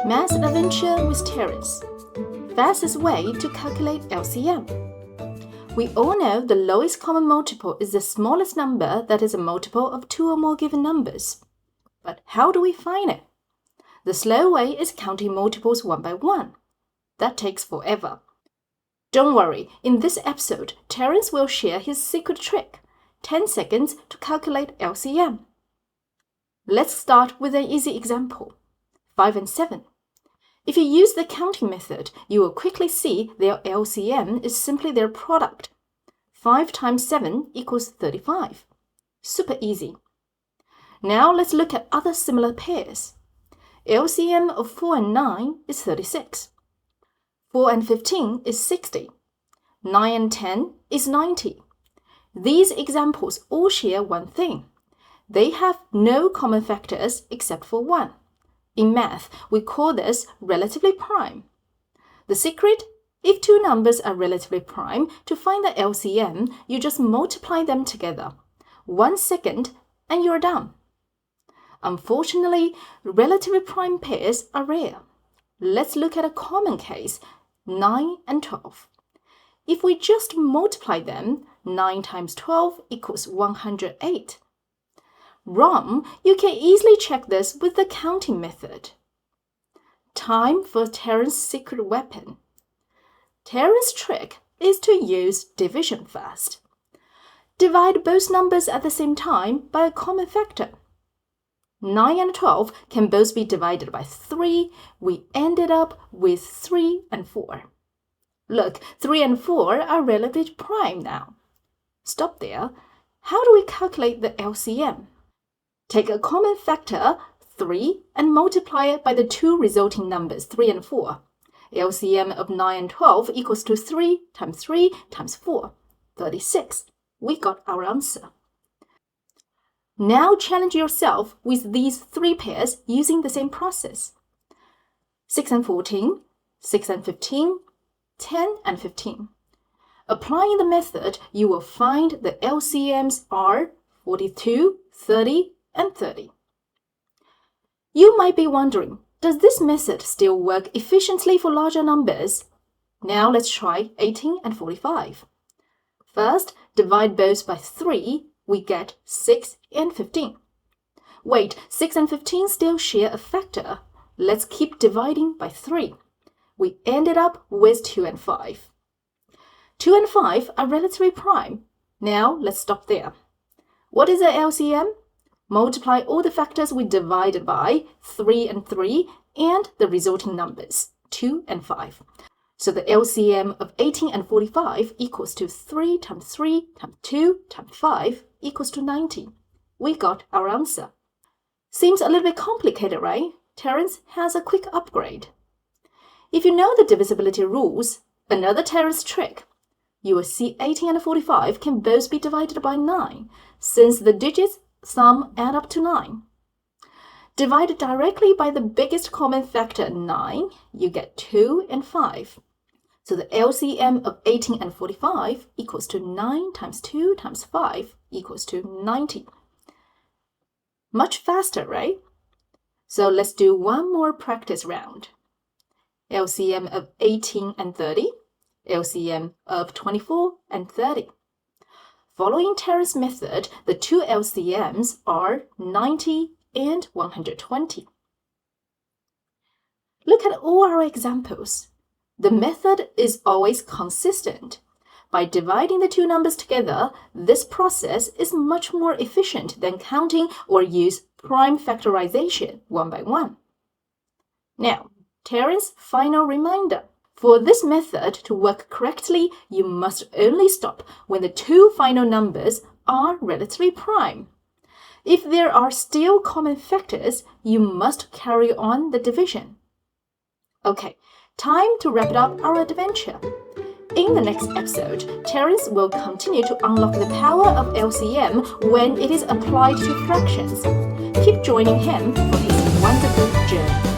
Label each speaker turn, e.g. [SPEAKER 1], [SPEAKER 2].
[SPEAKER 1] Math Adventure with Terence. Fastest way to calculate LCM. We all know the lowest common multiple is the smallest number that is a multiple of two or more given numbers. But how do we find it? The slow way is counting multiples one by one. That takes forever. Don't worry, in this episode, Terence will share his secret trick, 10 seconds to calculate LCM. Let's start with an easy example, 5 and 7. If you use the counting method, you will quickly see their LCM is simply their product. 5 times 7 equals 35. Super easy. Now let's look at other similar pairs. LCM of 4 and 9 is 36. 4 and 15 is 60. 9 and 10 is 90. These examples all share one thing. They have no common factors except for 1. In math, we call this relatively prime. The secret? If two numbers are relatively prime, to find the LCM, you just multiply them together. 1 second and you're done. Unfortunately, relatively prime pairs are rare. Let's look at a common case, 9 and 12. If we just multiply them, 9 times 12 equals 108. Wrong, you can easily check this with the counting method. Time for Terence's secret weapon. Terence's trick is to use division first. Divide both numbers at the same time by a common factor. 9 and 12 can both be divided by 3. We ended up with 3 and 4. Look, 3 and 4 are relatively prime now. Stop there. How do we calculate the LCM? Take a common factor, 3, and multiply it by the two resulting numbers, 3 and 4. LCM of 9 and 12 equals to 3 times 4, 36. We got our answer. Now challenge yourself with these three pairs using the same process. 6 and 14, 6 and 15, 10 and 15. Applying the method, you will find the LCMs are 42, 30, and 30. You might be wondering, does this method still work efficiently for larger numbers? Now let's try 18 and 45. First, divide both by 3, we get 6 and 15. Wait, 6 and 15 still share a factor. Let's keep dividing by 3. We ended up with 2 and 5. 2 and 5 are relatively prime. Now let's stop there. What is the LCM? Multiply all the factors we divided by, 3 and 3, and the resulting numbers, 2 and 5. So the LCM of 18 and 45 equals to 3 times 3 times 2 times 5 equals to 90. We got our answer. Seems a little bit complicated, right? Terence has a quick upgrade. If you know the divisibility rules, another Terence trick, you will see 18 and 45 can both be divided by 9, since the digits sum add up to 9. Divide directly by the biggest common factor, 9, you get 2 and 5. So the LCM of 18 and 45 equals to 9 times 2 times 5 equals to 90. Much faster, right? So let's do one more practice round. LCM of 18 and 30, LCM of 24 and 30. Following Terence's method, the two LCMs are 90 and 120. Look at all our examples. The method is always consistent. By dividing the two numbers together, this process is much more efficient than counting or use prime factorization one by one. Now, Terence's final reminder. For this method to work correctly, you must only stop when the two final numbers are relatively prime. If there are still common factors, you must carry on the division. Okay, time to wrap it up our adventure. In the next episode, Terence will continue to unlock the power of LCM when it is applied to fractions. Keep joining him for his wonderful journey.